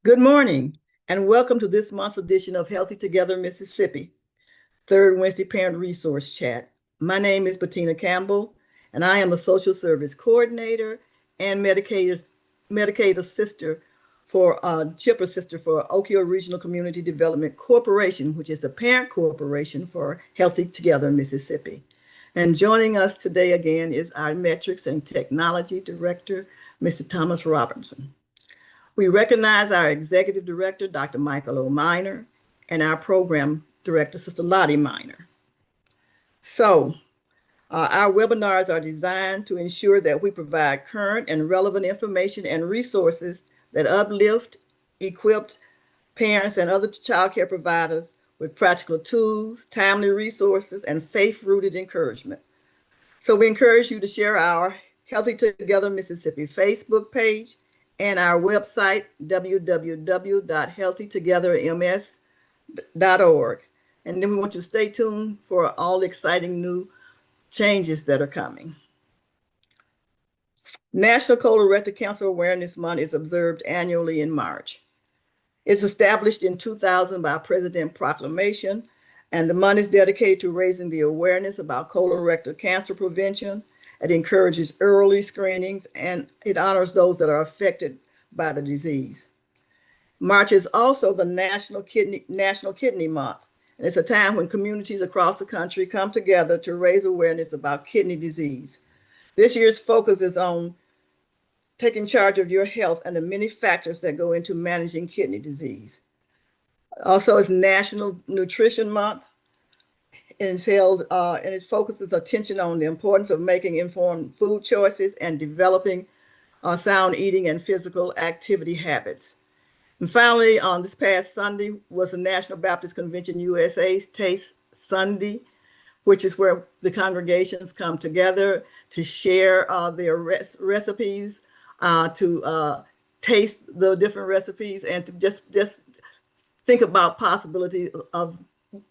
Good morning, and welcome to this month's edition of Healthy Together Mississippi, third Wednesday Parent Resource Chat. My name is Bettina Campbell, and I am the Social Service Coordinator and Medicaid Assister for CHIP Assister for Oak Hill Regional Community Development Corporation, which is the parent corporation for Healthy Together Mississippi. And joining us today again is our Metrics and Technology Director, Mr. Thomas Robinson. We recognize our Executive Director, Dr. Michael O. Minor, and our Program Director, Sister Lottie Minor. So, our webinars are designed to ensure that we provide current and relevant information and resources that uplift, equip parents and other child care providers with practical tools, timely resources, and faith-rooted encouragement. So we encourage you to share our Healthy Together Mississippi Facebook page and our website, www.healthytogetherms.org. And then we want you to stay tuned for all the exciting new changes that are coming. National Colorectal Cancer Awareness Month is observed annually in March. It's established in 2000 by President Proclamation, and the month is dedicated to raising the awareness about colorectal cancer prevention. It encourages early screenings, and it honors those that are affected by the disease. March is also the National Kidney Month, and it's a time when communities across the country come together to raise awareness about kidney disease. This year's focus is on taking charge of your health and the many factors that go into managing kidney disease. Also, it's National Nutrition Month, and it's held and it focuses attention on the importance of making informed food choices and developing sound eating and physical activity habits. And finally, on this past Sunday was the National Baptist Convention USA's Taste Sunday, which is where the congregations come together to share their recipes, to taste the different recipes, and to just think about possibilities of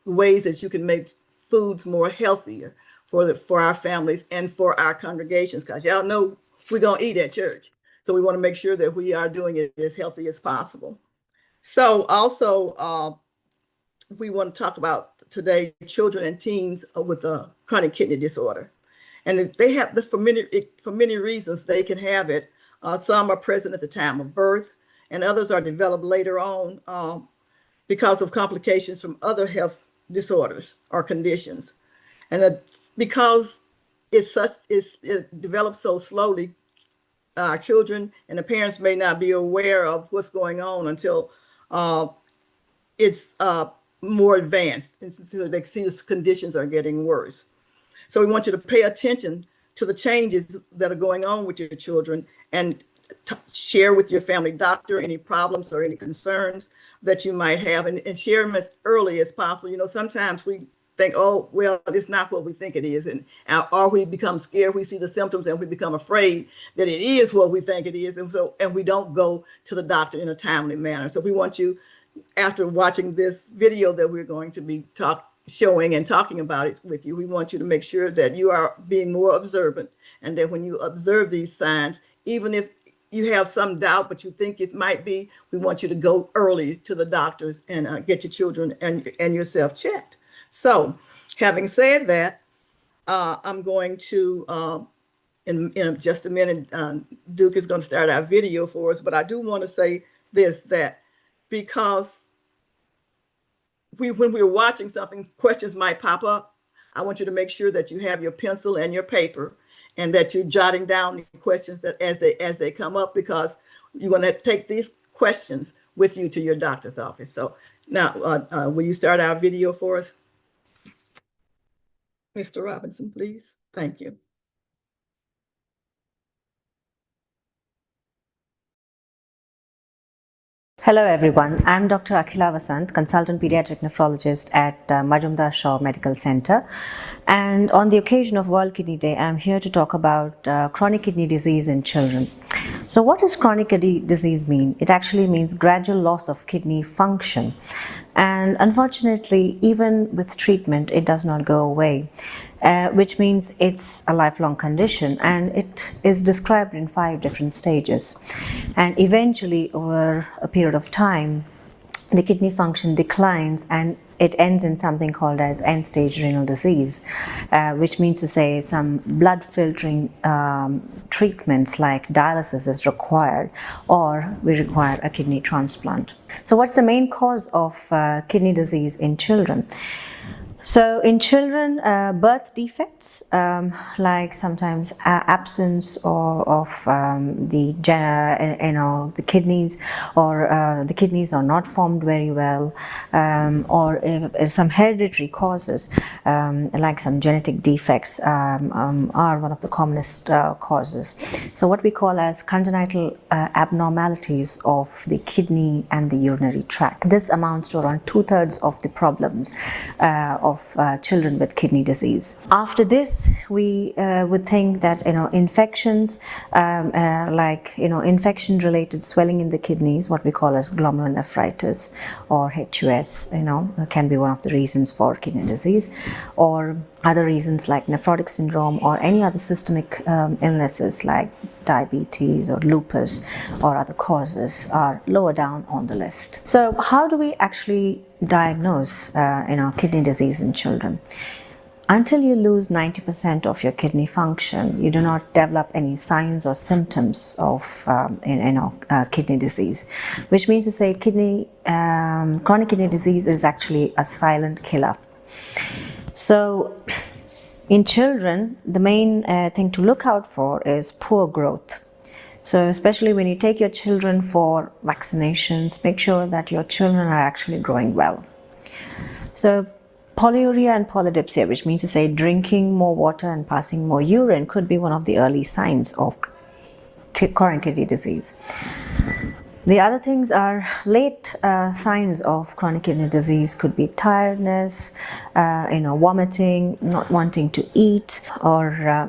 ways that you can make foods more healthier for our families and for our congregations, because y'all know we're going to eat at church. So we want to make sure that we are doing it as healthy as possible. So also, we want to talk about today children and teens with a chronic kidney disorder. And they have, for many reasons, they can have it. Some are present at the time of birth, and others are developed later on because of complications from other health disorders or conditions. And because it develops so slowly, our children and the parents may not be aware of what's going on until it's more advanced, and so they see the conditions are getting worse. So we want you to pay attention to the changes that are going on with your children, and share with your family doctor any problems or any concerns that you might have, and share them as early as possible. You know, sometimes we think, oh, well, it's not what we think it is. Or we become scared, we see the symptoms and we become afraid that it is what we think it is. And we don't go to the doctor in a timely manner. So we want you, after watching this video that we're going to be showing and talking about it with you, we want you to make sure that you are being more observant, and that when you observe these signs, even if you have some doubt, but you think it might be, we want you to go early to the doctors and get your children and yourself checked. So having said that, I'm going to, in just a minute, Duke is going to start our video for us, but I do want to say this, that because when we're watching something, questions might pop up. I want you to make sure that you have your pencil and your paper, and that you're jotting down the questions that as they come up, because you want to take these questions with you to your doctor's office. So now, will you start our video for us? Mr. Robinson, please. Thank you. Hello everyone, I'm Dr. Akhila Vasant, Consultant Pediatric Nephrologist at Majumdar Shaw Medical Center. And on the occasion of World Kidney Day, I'm here to talk about chronic kidney disease in children. So what does chronic kidney disease mean? It actually means gradual loss of kidney function. And unfortunately, even with treatment, it does not go away, which means it's a lifelong condition, and it is described in 5 different stages. And eventually, over a period of time, the kidney function declines and it ends in something called as end-stage renal disease, which means to say some blood filtering treatments like dialysis is required, or we require a kidney transplant. So what's the main cause of kidney disease in children? So in children, birth defects, like sometimes absence of the kidneys, or the kidneys are not formed very well, or if some hereditary causes, like some genetic defects, are one of the commonest causes. So what we call as congenital abnormalities of the kidney and the urinary tract. This amounts to around 2/3 of the problems of children with kidney disease. After this, we would think that infections, like infection-related swelling in the kidneys, what we call as glomerulonephritis or HUS, can be one of the reasons for kidney disease, or other reasons like nephrotic syndrome or any other systemic illnesses like diabetes or lupus or other causes are lower down on the list. So how do we actually diagnose kidney disease in children? Until you lose 90% of your kidney function, you do not develop any signs or symptoms of kidney disease, which means to say chronic kidney disease is actually a silent killer. So in children, the main thing to look out for is poor growth. So especially when you take your children for vaccinations, make sure that your children are actually growing well. So polyuria and polydipsia, which means to say drinking more water and passing more urine, could be one of the early signs of chronic kidney disease. The other things are late signs of chronic kidney disease could be tiredness, vomiting, not wanting to eat, or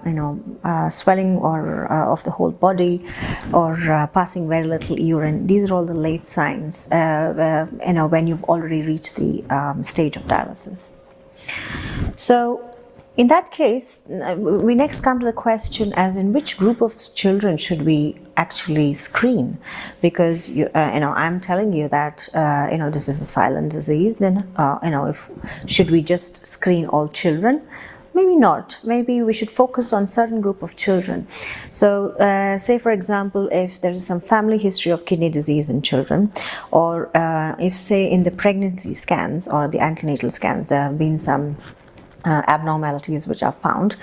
swelling or of the whole body, or passing very little urine. These are all the late signs when you've already reached the stage of dialysis. So in that case, we next come to the question as in which group of children should we actually screen? Because I'm telling you that this is a silent disease, then should we just screen all children? Maybe not. Maybe we should focus on certain group of children. So say for example, if there is some family history of kidney disease in children, or if say in the pregnancy scans or the antenatal scans there have been some abnormalities which are found,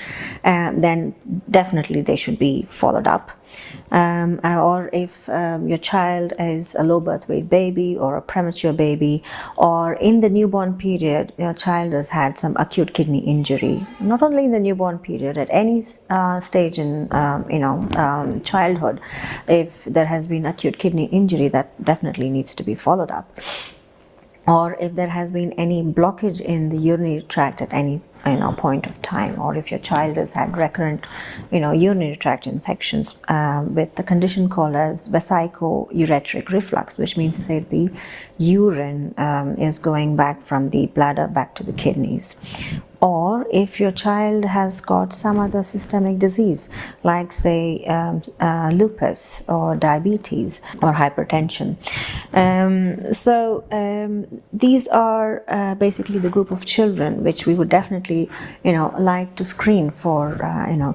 then definitely they should be followed up. Or if your child is a low birth weight baby or a premature baby, or in the newborn period your child has had some acute kidney injury, not only in the newborn period, at any stage in childhood, if there has been acute kidney injury, that definitely needs to be followed up. Or if there has been any blockage in the urinary tract at any point of time, or if your child has had recurrent urinary tract infections with the condition called as vesico-ureteric reflux, which means to say the urine is going back from the bladder back to the kidneys. Or if your child has got some other systemic disease like say lupus or diabetes or hypertension. These are basically the group of children which we would definitely like to screen for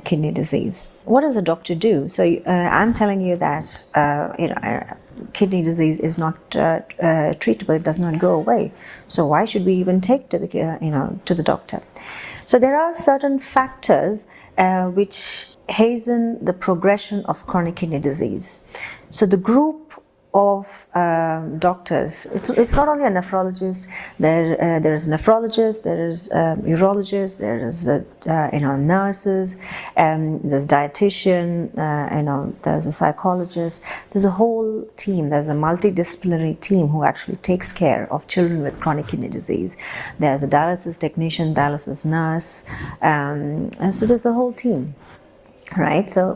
kidney disease. What does a doctor do? So I'm telling you that kidney disease is not treatable; it does not go away. So why should we even take to the doctor? So there are certain factors which hasten the progression of chronic kidney disease. So the group of doctors, it's not only a nephrologist. There is a nephrologist, there is a urologist, there is nurses, there's a dietitian, there's a psychologist. There's a whole team. There's a multidisciplinary team who actually takes care of children with chronic kidney disease. There's a dialysis technician, dialysis nurse, and so there's a whole team. Right. So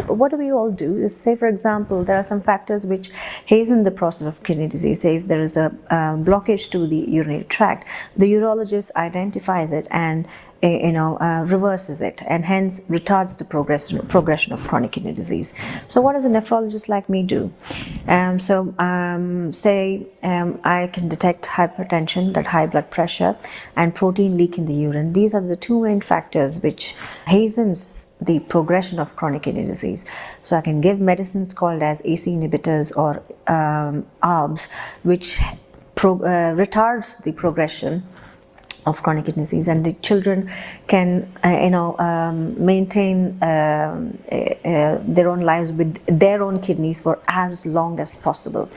what do we all do? Say, for example, there are some factors which hasten the process of kidney disease. Say, if there is a blockage to the urinary tract, the urologist identifies it and reverses it, and hence retards the progression of chronic kidney disease. So, what does a nephrologist like me do? Say I can detect hypertension, that high blood pressure, and protein leak in the urine. These are the two main factors which hastens the progression of chronic kidney disease. So I can give medicines called as AC inhibitors or ARBs, which retards the progression of chronic kidney disease, and the children can maintain their own lives with their own kidneys for as long as possible.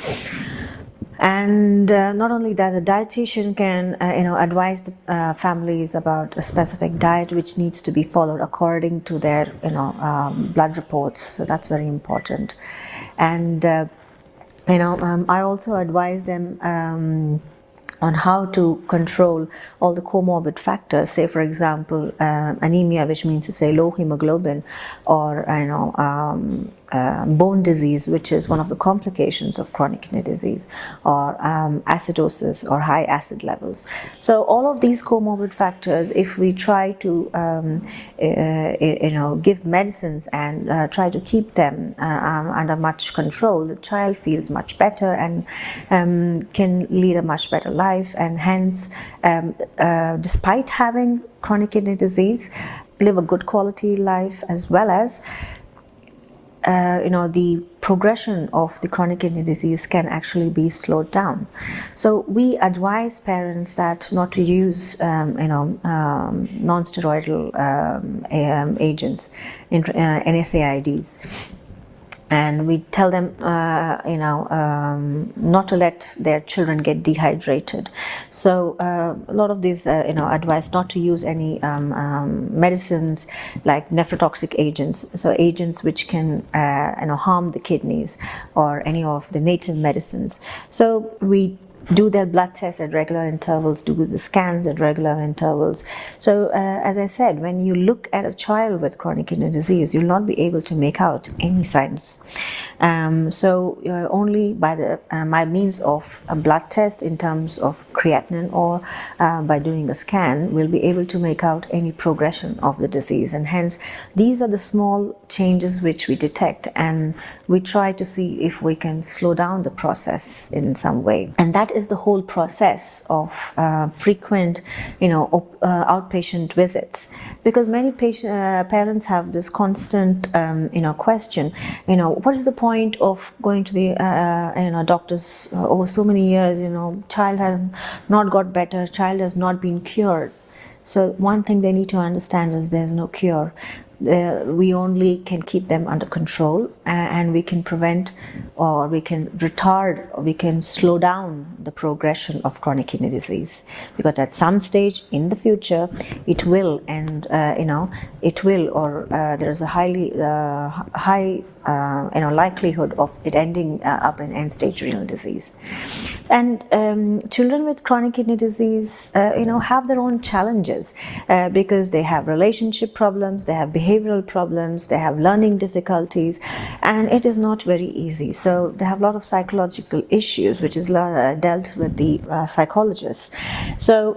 And not only that, the dietitian can advise the families about a specific diet which needs to be followed according to their blood reports. So that's very important. And I also advise them on how to control all the comorbid factors. Say, for example, anemia, which means to say low hemoglobin, or bone disease, which is one of the complications of chronic kidney disease, or acidosis or high acid levels. So all of these comorbid factors, if we try to give medicines and try to keep them under much control, the child feels much better and can lead a much better life, and hence despite having chronic kidney disease, live a good quality life, as well as the progression of the chronic kidney disease can actually be slowed down. So we advise parents that not to use non-steroidal agents, NSAIDs. And we tell them, not to let their children get dehydrated. So a lot of these, advise not to use any medicines like nephrotoxic agents, so agents which can, harm the kidneys, or any of the native medicines. So we do their blood tests at regular intervals, do the scans at regular intervals. So as I said, when you look at a child with chronic kidney disease, you'll not be able to make out any signs. So only by means of a blood test in terms of creatinine, or by doing a scan, we'll be able to make out any progression of the disease. And hence, these are the small changes which we detect, and we try to see if we can slow down the process in some way. And that is the whole process of frequent, outpatient visits, because many parents have this constant, question, what is the point of going to the, doctors over so many years? Child has not got better, child has not been cured. So one thing they need to understand is there's no cure. We only can keep them under control, and we can prevent, or we can retard, or we can slow down the progression of chronic kidney disease, because at some stage in the future it will, and it will, or there is a high likelihood of it ending up in end-stage renal disease. And children with chronic kidney disease, have their own challenges because they have relationship problems, they have behavioral problems, they have learning difficulties, and it is not very easy. So they have a lot of psychological issues, which is dealt with the psychologists. So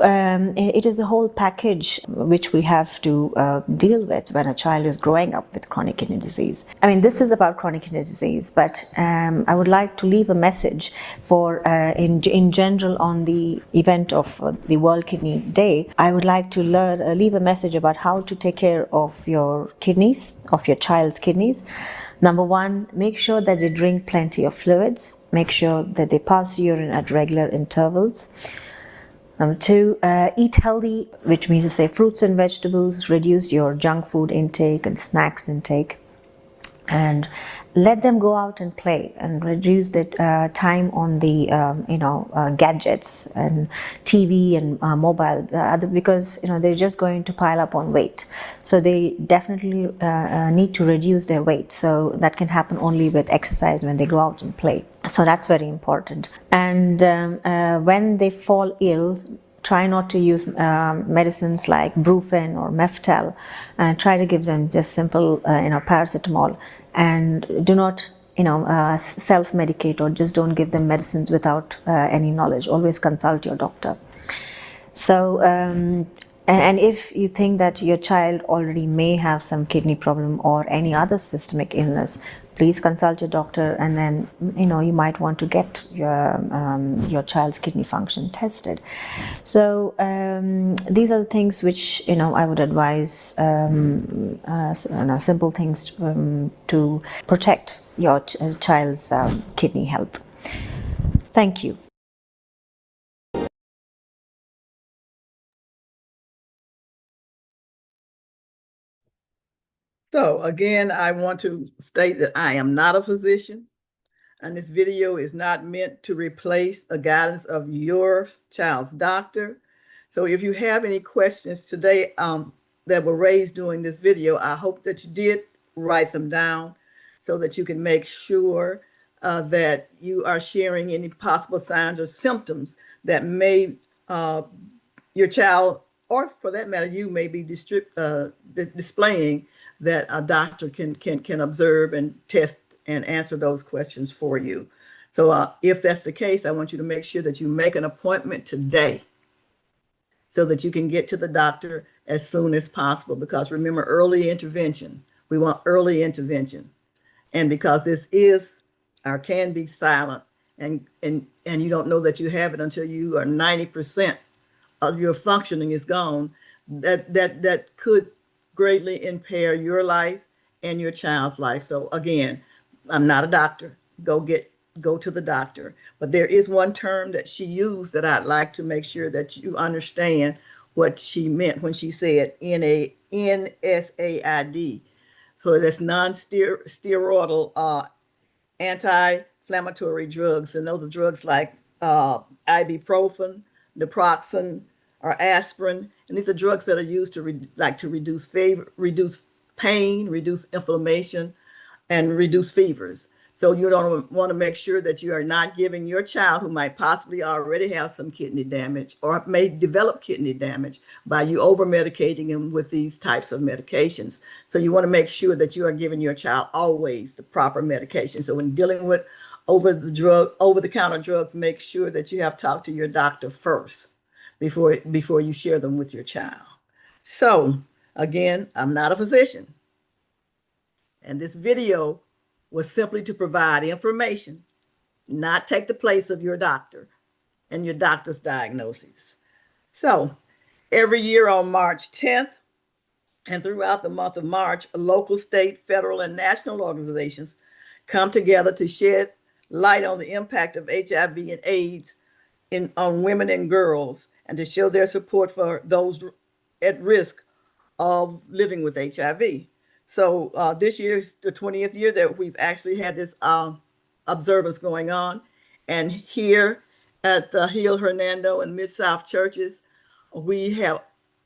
it is a whole package which we have to deal with when a child is growing up with chronic kidney disease. I mean, this is about chronic kidney disease, but I would like to leave a message for in general on the event of the World Kidney Day. I would like to leave a message about how to take care of your kidneys, of your child's kidneys. Number one, make sure that they drink plenty of fluids. Make sure that they pass urine at regular intervals. Number two, eat healthy, which means to say fruits and vegetables. Reduce your junk food intake and snacks intake. And let them go out and play, and reduce the time on the gadgets and TV and mobile, because they're just going to pile up on weight. So they definitely need to reduce their weight. So that can happen only with exercise, when they go out and play. So that's very important. And when they fall ill, try not to use medicines like Brufen or Meftal, and try to give them just simple, paracetamol, and do not, self-medicate, or just don't give them medicines without any knowledge. Always consult your doctor. So, and if you think that your child already may have some kidney problem or any other systemic illness, please consult your doctor, and then you might want to get your child's kidney function tested. So these are the things which I would advise, simple things to protect your child's kidney health. Thank you. So again, I want to state that I am not a physician, and this video is not meant to replace the guidance of your child's doctor. So if you have any questions today that were raised during this video, I hope that you did write them down so that you can make sure that you are sharing any possible signs or symptoms that may your child, or for that matter, you may be displaying, that a doctor can observe and test and answer those questions for you. So if that's the case, I want you to make sure that you make an appointment today so that you can get to the doctor as soon as possible. Because remember, early intervention, we want early intervention. And because this is or can be silent, and you don't know that you have it until you are 90% of your functioning is gone, that could greatly impair your life and your child's life. So again, I'm not a doctor. Go to the doctor. But there is one term that she used that I'd like to make sure that you understand what she meant when she said NSAID. So that's non-steroidal anti-inflammatory drugs, and those are drugs like ibuprofen, naproxen, or aspirin, and these are drugs that are used to reduce pain, reduce inflammation, and reduce fevers. So you don't want to make sure that you are not giving your child, who might possibly already have some kidney damage or may develop kidney damage, by you over medicating them with these types of medications. So you want to make sure that you are giving your child always the proper medication. So when dealing with over-the-counter drugs, make sure that you have talked to your doctor first before you share them with your child. So again, I'm not a physician, and this video was simply to provide information, not take the place of your doctor and your doctor's diagnoses. So every year on March 10th and throughout the month of March, local, state, federal, and national organizations come together to shed light on the impact of HIV and AIDS on women and girls, and to show their support for those at risk of living with HIV. So this year is the 20th year that we've actually had this observance going on. And here at the Hill Hernando and Mid-South churches, we have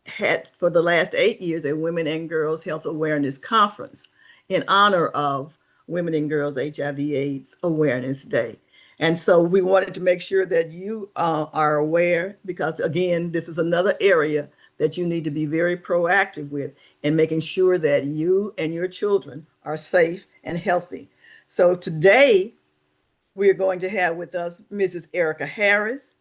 had for the last 8 years a Women and Girls Health Awareness Conference in honor of Women and Girls HIV/AIDS Awareness Day. And so we wanted to make sure that you are aware, because again, this is another area that you need to be very proactive with in making sure that you and your children are safe and healthy. So today we are going to have with us Mrs. Erica Harris.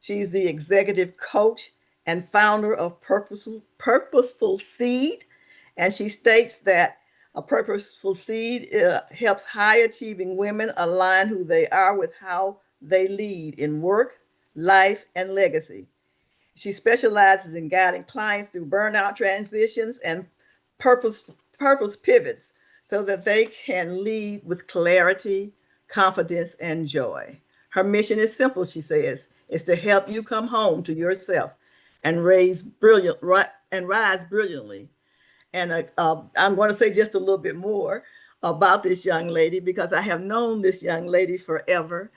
She's the executive coach and founder of Purposeful Seed. And she states that a purposeful seed helps high achieving women align who they are with how they lead in work, life, and legacy. She specializes in guiding clients through burnout transitions and purpose pivots so that they can lead with clarity, confidence, and joy. Her mission is simple, she says, is to help you come home to yourself and rise brilliantly. And I'm going to say just a little bit more about this young lady, because I have known this young lady forever.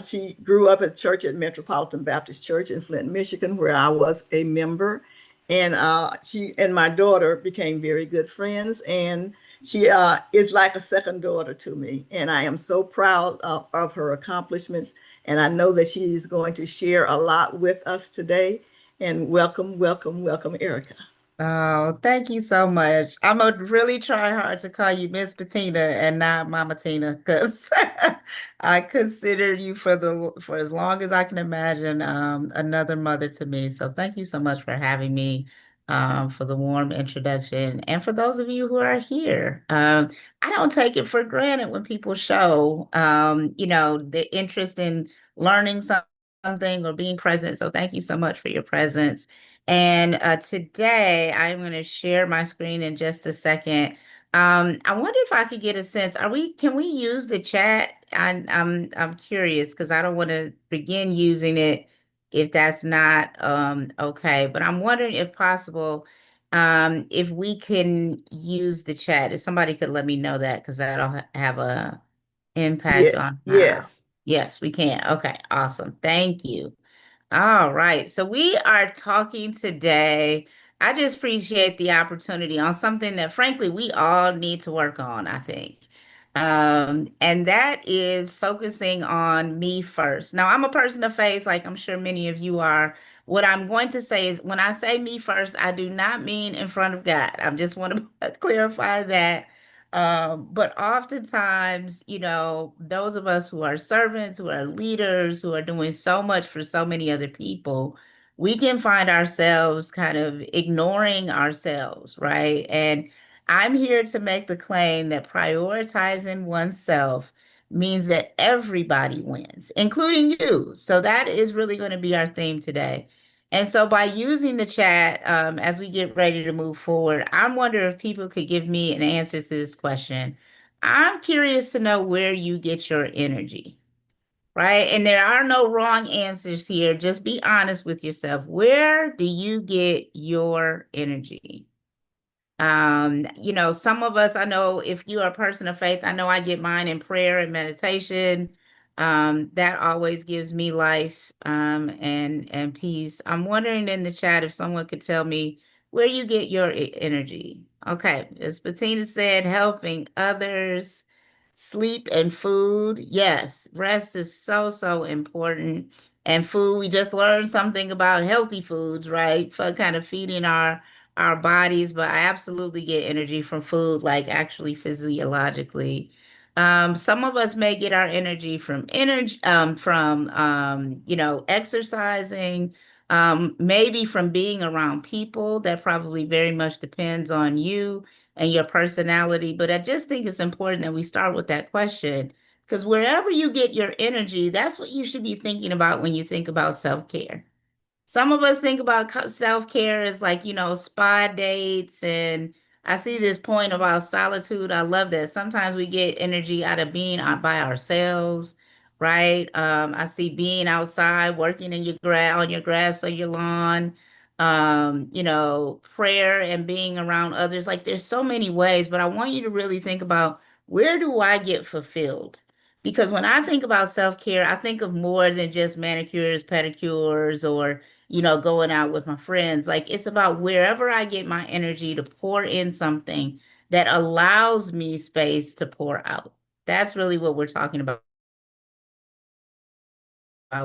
She grew up at church at Metropolitan Baptist Church in Flint, Michigan, where I was a member. And she and my daughter became very good friends. And she is like a second daughter to me. And I am so proud of her accomplishments. And I know that she is going to share a lot with us today. And welcome, welcome, welcome, Erica. Oh, thank you so much. I'm gonna really try hard to call you Miss Bettina and not Mama Tina, because I consider you for as long as I can imagine, another mother to me. So thank you so much for having me, for the warm introduction, and for those of you who are here. I don't take it for granted when people show, the interest in learning something or being present. So thank you so much for your presence. And today I'm going to share my screen in just a second. I wonder if I could get a sense. Can we use the chat? I'm curious because I don't want to begin using it if that's not okay. But I'm wondering if possible, if we can use the chat. If somebody could let me know that, because that'll have a Yeah, impact on how. yes. Yes, we can. Okay, awesome. Thank you. All right. So we are talking today. I just appreciate the opportunity on something that, frankly, we all need to work on, I think. And that is focusing on me first. Now, I'm a person of faith, like I'm sure many of you are. What I'm going to say is when I say me first, I do not mean in front of God. I just want to clarify that. But oftentimes, those of us who are servants, who are leaders, who are doing so much for so many other people, we can find ourselves kind of ignoring ourselves, right? And I'm here to make the claim that prioritizing oneself means that everybody wins, including you. So that is really going to be our theme today. And so by using the chat, as we get ready to move forward, I'm wondering if people could give me an answer to this question. I'm curious to know where you get your energy, right? And there are no wrong answers here. Just be honest with yourself. Where do you get your energy? Some of us, I know if you are a person of faith, I know I get mine in prayer and meditation. That always gives me life, and peace. I'm wondering in the chat if someone could tell me where you get your energy. Okay, as Bettina said, helping others, sleep and food. Yes, rest is so, so important. And food, we just learned something about healthy foods, right? For kind of feeding our bodies, but I absolutely get energy from food, like actually physiologically. Some of us may get our energy from exercising, maybe from being around people. That probably very much depends on you and your personality. But I just think it's important that we start with that question, because wherever you get your energy, that's what you should be thinking about when you think about self-care. Some of us think about self-care as like, spa dates. And I see this point about solitude. I love that. Sometimes we get energy out of being out by ourselves, right? I see being outside, working in your grass, on your grass or your lawn, prayer and being around others. Like there's so many ways, but I want you to really think about, where do I get fulfilled? Because when I think about self-care, I think of more than just manicures, pedicures, or going out with my friends. Like it's about wherever I get my energy to pour in something that allows me space to pour out. That's really what we're talking about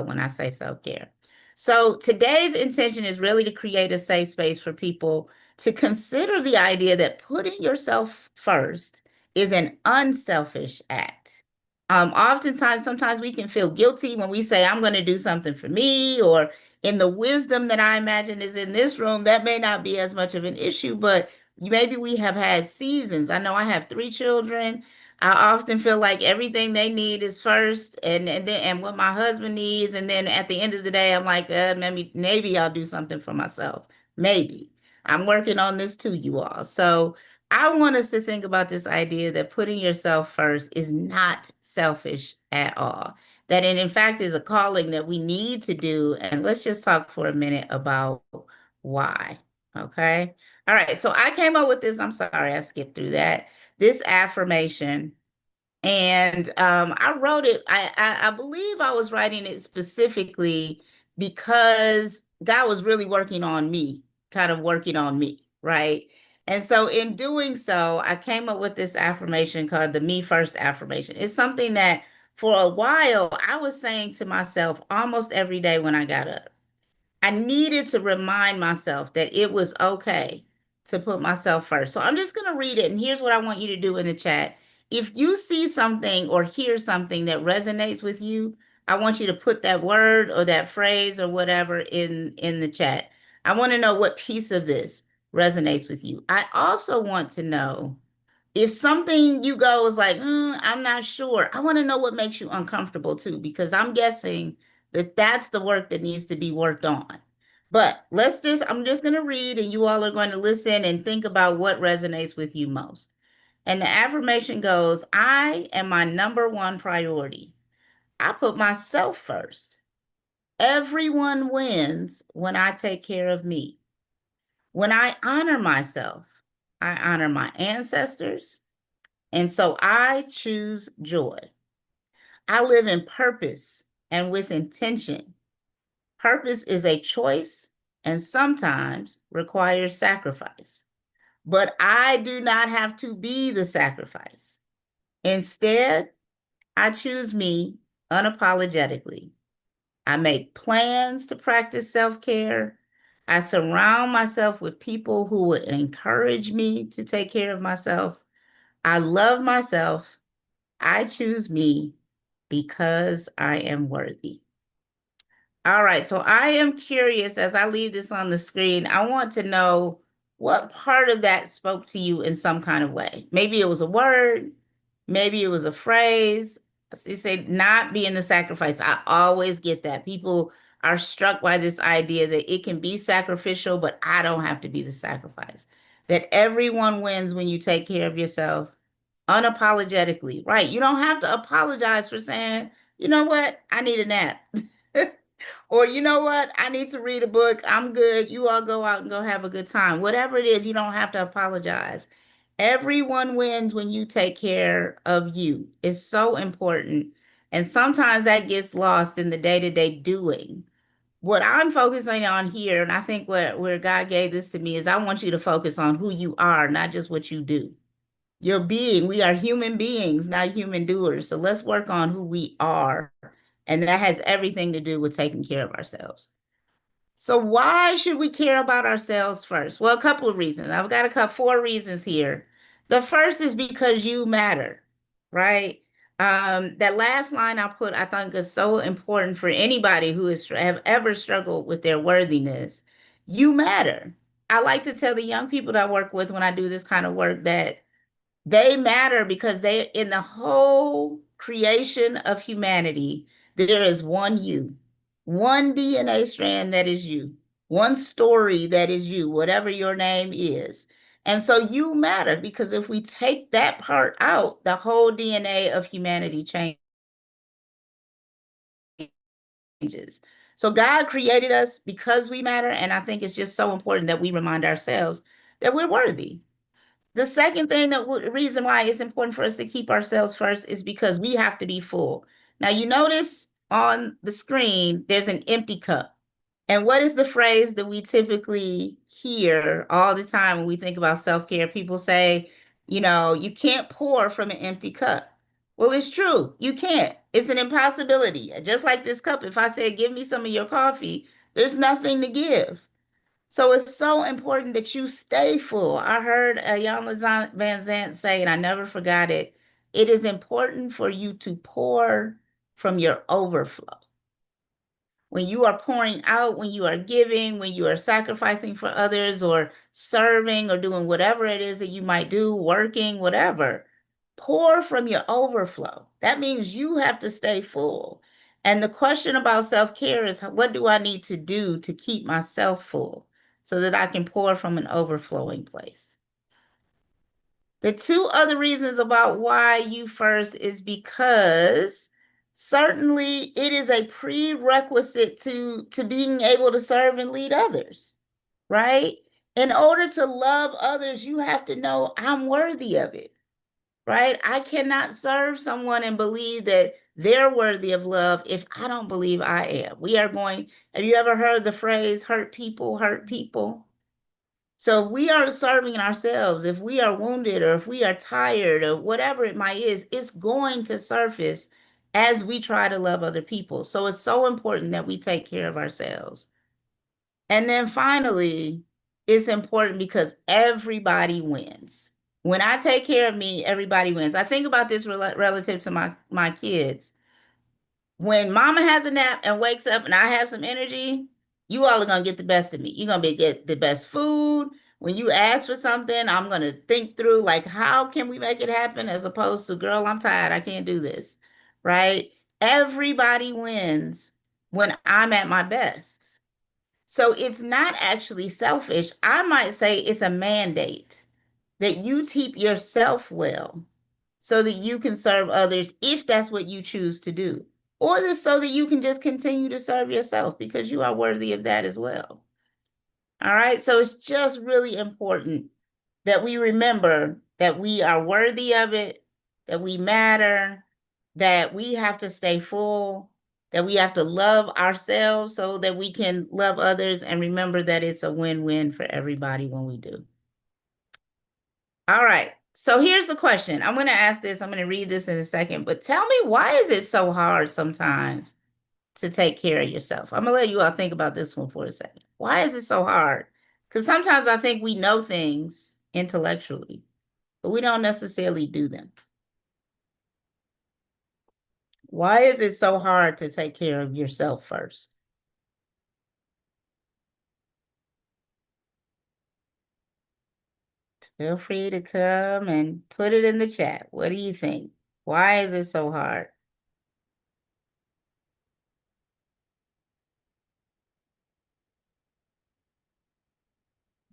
when I say self-care. So today's intention is really to create a safe space for people to consider the idea that putting yourself first is an unselfish act. Oftentimes, sometimes we can feel guilty when we say, I'm going to do something for me, or in the wisdom that I imagine is in this room, that may not be as much of an issue, but maybe we have had seasons. I know I have 3 children. I often feel like everything they need is first, and what my husband needs, and then at the end of the day, I'm like, maybe I'll do something for myself. Maybe I'm working on this too, you all. So I want us to think about this idea that putting yourself first is not selfish at all. That it in fact is a calling that we need to do. And let's just talk for a minute about why. Okay. All right. So I came up with this. I'm sorry, I skipped through that. This affirmation. And I wrote it, I believe I was writing it specifically because God was really working on me, kind of working on me, right? And so in doing so, I came up with this affirmation called the Me First affirmation. It's something that for a while I was saying to myself almost every day when I got up. I needed to remind myself that it was okay to put myself first. So I'm just going to read it. And here's what I want you to do in the chat. If you see something or hear something that resonates with you, I want you to put that word or that phrase or whatever in the chat. I want to know what piece of this resonates with you. I also want to know if something you go is like, I'm not sure. I want to know what makes you uncomfortable too, because I'm guessing that that's the work that needs to be worked on. But I'm just going to read and you all are going to listen and think about what resonates with you most. And the affirmation goes, I am my number one priority. I put myself first. Everyone wins when I take care of me. When I honor myself, I honor my ancestors. And so I choose joy. I live in purpose and with intention. Purpose is a choice and sometimes requires sacrifice. But I do not have to be the sacrifice. Instead, I choose me unapologetically. I make plans to practice self-care. I surround myself with people who will encourage me to take care of myself. I love myself. I choose me because I am worthy. All right, so I am curious as I leave this on the screen, I want to know what part of that spoke to you in some kind of way. Maybe it was a word, maybe it was a phrase. You say not being the sacrifice. I always get that. People are struck by this idea that it can be sacrificial, but I don't have to be the sacrifice. That everyone wins when you take care of yourself unapologetically, right? You don't have to apologize for saying, you know what, I need a nap. Or you know what, I need to read a book. I'm good. You all go out and go have a good time. Whatever it is, you don't have to apologize. Everyone wins when you take care of you. It's so important. And sometimes that gets lost in the day-to-day doing. What I'm focusing on here, and I think where God gave this to me, is I want you to focus on who you are, not just what you do. Your being. We are human beings, not human doers. So let's work on who we are. And that has everything to do with taking care of ourselves. So why should we care about ourselves first? Well, a couple of reasons. I've got 4 reasons here. The first is because you matter, right? That last line I think is so important for anybody who have ever struggled with their worthiness. You matter. I like to tell the young people that I work with when I do this kind of work that they matter because they, in the whole creation of humanity, there is one you, one DNA strand that is you, one story that is you, whatever your name is. And so you matter because if we take that part out, the whole DNA of humanity changes. So God created us because we matter. And I think it's just so important that we remind ourselves that we're worthy. The second thing reason why it's important for us to keep ourselves first is because we have to be full. Now, you notice on the screen, there's an empty cup. And what is the phrase that we typically hear all the time when we think about self-care? People say, you can't pour from an empty cup. Well, it's true. You can't. It's an impossibility. Just like this cup, if I said, give me some of your coffee, there's nothing to give. So it's so important that you stay full. I heard Iyanla Vanzant say, and I never forgot it, it is important for you to pour from your overflow. When you are pouring out, when you are giving, when you are sacrificing for others or serving or doing whatever it is that you might do, working, whatever, pour from your overflow. That means you have to stay full. And the question about self-care is, what do I need to do to keep myself full so that I can pour from an overflowing place? The 2 other reasons about why you first is because certainly it is a prerequisite to being able to serve and lead others, right? In order to love others, you have to know I'm worthy of it, right? I cannot serve someone and believe that they're worthy of love if I don't believe I am. Have you ever heard the phrase, hurt people hurt people? So if we are serving ourselves, if we are wounded or if we are tired or whatever it might is, it's going to surface as we try to love other people. So it's so important that we take care of ourselves. And then finally, it's important because everybody wins. When I take care of me, everybody wins. I think about this relative to my kids. When mama has a nap and wakes up and I have some energy, you all are going to get the best of me. You're going to get the best food. When you ask for something, I'm going to think through, like, how can we make it happen, as opposed to, girl, I'm tired, I can't do this, right? Everybody wins when I'm at my best. So it's not actually selfish. I might say it's a mandate that you keep yourself well so that you can serve others if that's what you choose to do, or this so that you can just continue to serve yourself because you are worthy of that as well. All right. So it's just really important that we remember that we are worthy of it, that we matter, that we have to stay full, that we have to love ourselves so that we can love others, and remember that it's a win-win for everybody when we do. All right. So here's the question. I'm going to ask this. I'm going to read this in a second, but tell me, why is it so hard sometimes to take care of yourself? I'm going to let you all think about this one for a second. Why is it so hard? Because sometimes I think we know things intellectually, but we don't necessarily do them. Why is it so hard to take care of yourself first? Feel free to come and put it in the chat. What do you think? Why is it so hard?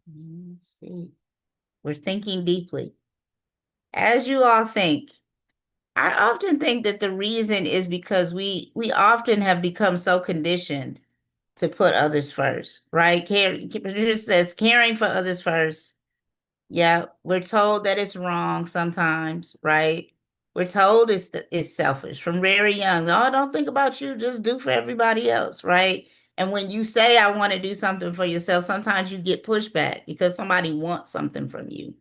Let's see. We're thinking deeply. As you all think, I often think that the reason is because we often have become so conditioned to put others first, right? Patricia says caring for others first. Yeah, we're told that it's wrong sometimes, right? We're told it's selfish from very young. Oh, don't think about you, just do for everybody else, right? And when you say, I want to do something for yourself, sometimes you get pushback because somebody wants something from you,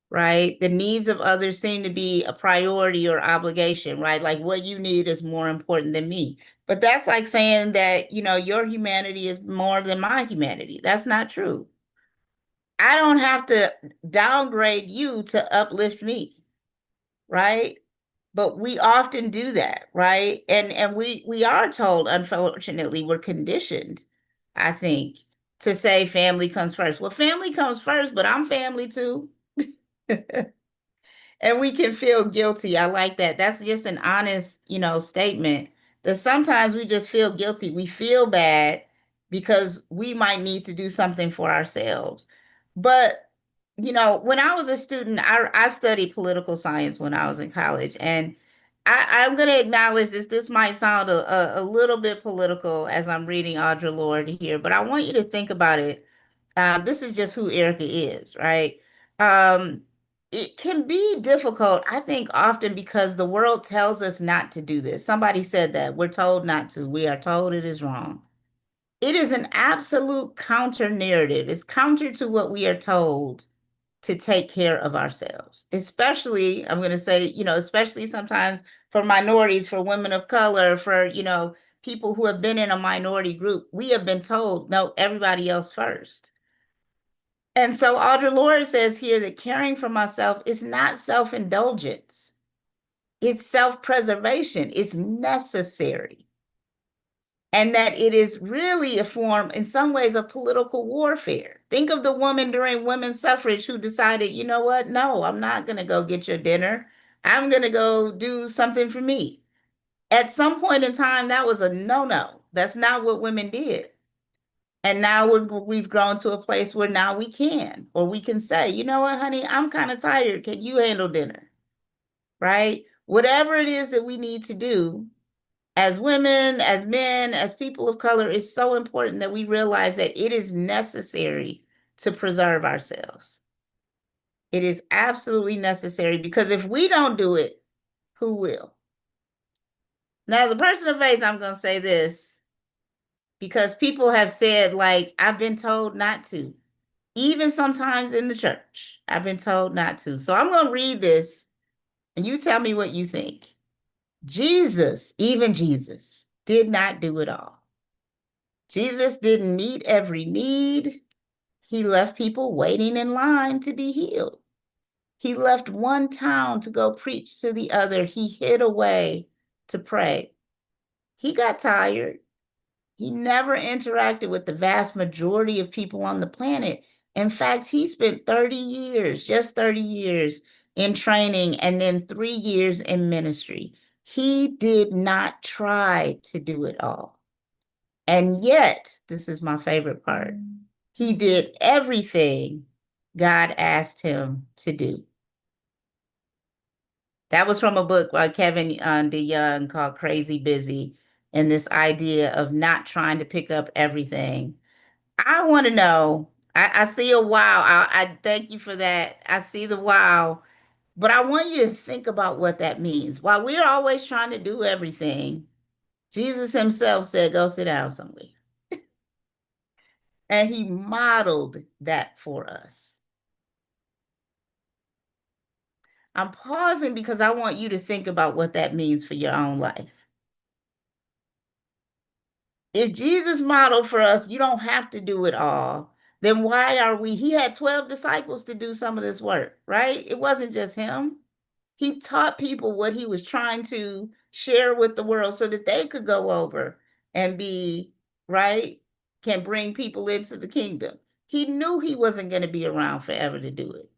right? The needs of others seem to be a priority or obligation, right? Like, what you need is more important than me. But that's like saying that, your humanity is more than my humanity. That's not true. I don't have to downgrade you to uplift me, right? But we often do that, right? And we are told, unfortunately, we're conditioned, I think, to say family comes first. Well, family comes first, but I'm family too. And we can feel guilty. I like that. That's just an honest, statement, that sometimes we just feel guilty. We feel bad because we might need to do something for ourselves. But, when I was a student, I studied political science when I was in college. And I'm going to acknowledge this. This might sound a little bit political as I'm reading Audre Lorde here, but I want you to think about it. This is just who Erica is, right? It can be difficult, I think, often because the world tells us not to do this. Somebody said that we're told not to. We are told it is wrong. It is an absolute counter narrative. It's counter to what we are told to take care of ourselves, especially, I'm going to say, especially sometimes for minorities, for women of color, for, people who have been in a minority group. We have been told, no, everybody else first. And so Audre Lorde says here that caring for myself is not self-indulgence. It's self-preservation. It's necessary. And that it is really a form, in some ways, of political warfare. Think of the woman during women's suffrage who decided, you know what? No, I'm not going to go get your dinner. I'm going to go do something for me. At some point in time, that was a no-no. That's not what women did. And now we've grown to a place where now we can, or we can say, you know what, honey, I'm kind of tired. Can you handle dinner? Right? Whatever it is that we need to do as women, as men, as people of color, is so important that we realize that it is necessary to preserve ourselves. It is absolutely necessary, because if we don't do it, who will? Now, as a person of faith, I'm going to say this, because people have said, like, I've been told not to. Even sometimes in the church, I've been told not to. So I'm going to read this and you tell me what you think. Jesus, even Jesus, did not do it all. Jesus didn't meet every need. He left people waiting in line to be healed. He left one town to go preach to the other. He hid away to pray. He got tired. He never interacted with the vast majority of people on the planet. In fact, he spent 30 years, just 30 years in training and then 3 years in ministry. He did not try to do it all. And yet, this is my favorite part, he did everything God asked him to do. That was from a book by Kevin DeYoung called Crazy Busy, and this idea of not trying to pick up everything. I want to know, I see a wow. I thank you for that. I see the wow, but I want you to think about what that means. While we're always trying to do everything, Jesus himself said, go sit down somewhere. And he modeled that for us. I'm pausing because I want you to think about what that means for your own life. If Jesus modeled for us, you don't have to do it all. Then why are we? He had 12 disciples to do some of this work, right? It wasn't just him. He taught people what he was trying to share with the world so that they could go over and be, right? Can bring people into the kingdom. He knew he wasn't going to be around forever to do it.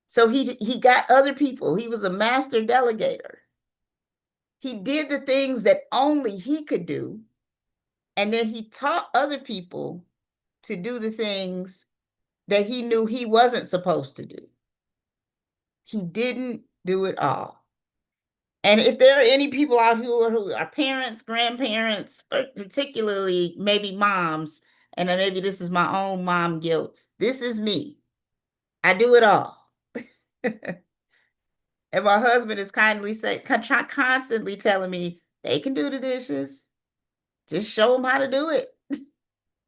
So he got other people. He was a master delegator. He did the things that only he could do. And then he taught other people to do the things that he knew he wasn't supposed to do. He didn't do it all. And if there are any people out here who are parents, grandparents, or particularly maybe moms, and maybe this is my own mom guilt, this is me. I do it all. And my husband is constantly telling me they can do the dishes. Just show them how to do it.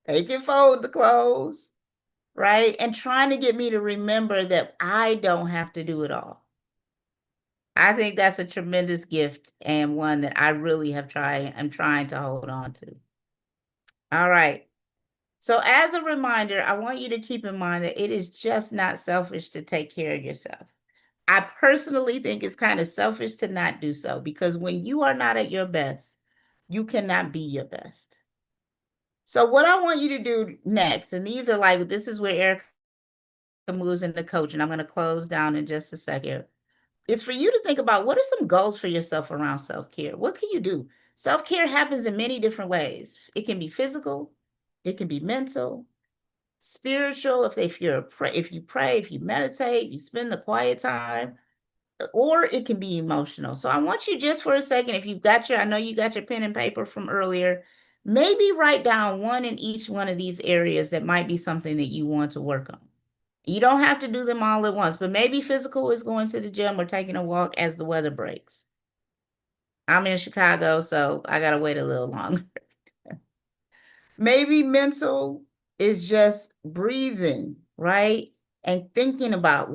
They can fold the clothes, right? And trying to get me to remember that I don't have to do it all. I think that's a tremendous gift and one that I really I'm trying to hold on to. All right. So as a reminder, I want you to keep in mind that it is just not selfish to take care of yourself. I personally think it's kind of selfish to not do so, because when you are not at your best, you cannot be your best. So what I want you to do next, and these are like, this is where Erica moves into coaching. I'm going to close down in just a second. Is for you to think about, what are some goals for yourself around self-care? What can you do? Self-care happens in many different ways. It can be physical, it can be mental, spiritual, if you pray, if you meditate, you spend the quiet time, or it can be emotional. So I want you just for a second, if you've got I know you got your pen and paper from earlier, maybe write down one in each one of these areas that might be something that you want to work on. You don't have to do them all at once, but maybe physical is going to the gym or taking a walk as the weather breaks. I'm in Chicago, so I got to wait a little longer. Maybe mental is just breathing, right? And thinking about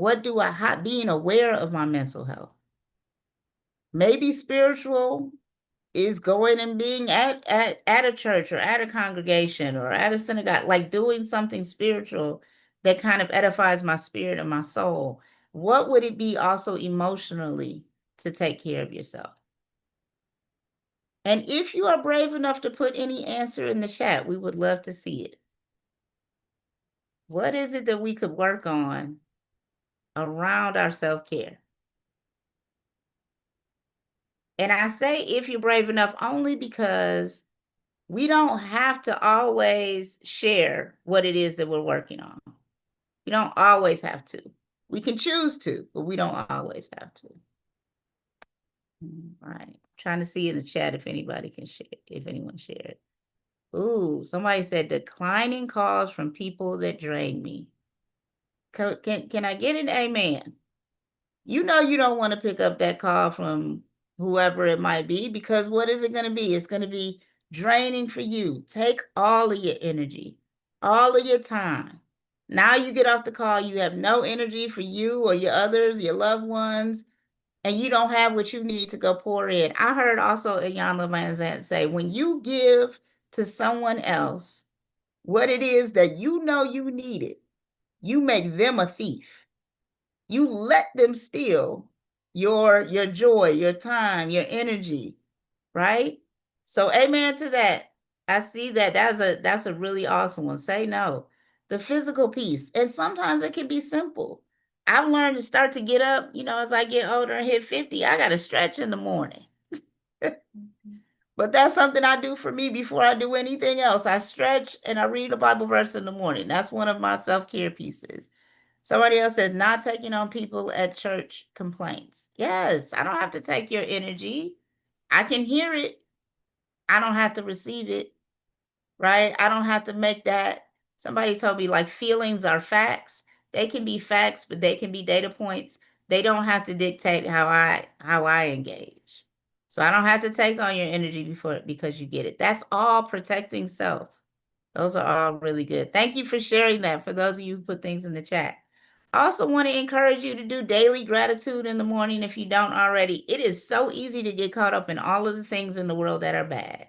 being aware of my mental health. Maybe spiritual is going and being at a church or at a congregation or at a synagogue, like doing something spiritual that kind of edifies my spirit and my soul. What would it be also emotionally to take care of yourself? And if you are brave enough to put any answer in the chat, we would love to see it. What is it that we could work on around our self-care? And I say if you're brave enough only because we don't have to always share what it is that we're working on. We don't always have to. We can choose to, but we don't always have to. All right. Trying to see in the chat if anybody can share, if anyone shared. Ooh, somebody said declining calls from people that drain me. Can I get an amen? You know you don't want to pick up that call from whoever it might be, because what is it going to be? It's going to be draining for you. Take all of your energy, all of your time. Now you get off the call, you have no energy for you or your others, your loved ones, and you don't have what you need to go pour in. I heard also Iyanla Vanzant say, when you give to someone else what it is that you know you needed, you make them a thief. You let them steal your joy, your time, your energy, right? So amen to that. I see that. That's a really awesome one. Say no. The physical piece. And sometimes it can be simple. I've learned to start to get up, as I get older and hit 50, I got to stretch in the morning. But that's something I do for me before I do anything else. I stretch and I read a Bible verse in the morning. That's one of my self-care pieces. Somebody else said, not taking on people at church complaints. Yes, I don't have to take your energy. I can hear it. I don't have to receive it, right? I don't have to make that. Somebody told me like feelings are facts. They can be facts, but they can be data points. They don't have to dictate how I engage. So I don't have to take on your energy because you get it. That's all protecting self. Those are all really good. Thank you for sharing that for those of you who put things in the chat. I also want to encourage you to do daily gratitude in the morning if you don't already. It is so easy to get caught up in all of the things in the world that are bad.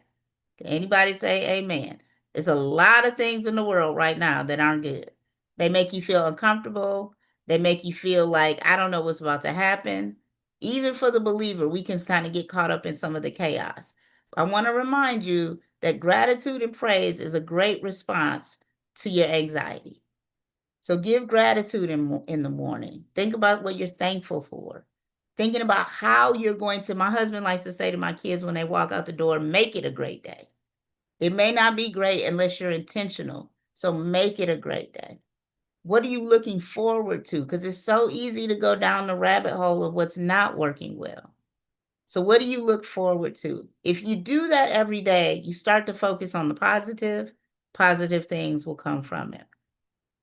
Can anybody say amen? There's a lot of things in the world right now that aren't good. They make you feel uncomfortable. They make you feel like, I don't know what's about to happen. Even for the believer, we can kind of get caught up in some of the chaos. I want to remind you that gratitude and praise is a great response to your anxiety. So give gratitude in the morning. Think about what you're thankful for. Thinking about how you're going to, my husband likes to say to my kids when they walk out the door, make it a great day. It may not be great unless you're intentional. So make it a great day. What are you looking forward to? Because it's so easy to go down the rabbit hole of what's not working well. So what do you look forward to? If you do that every day, you start to focus on the positive things will come from it.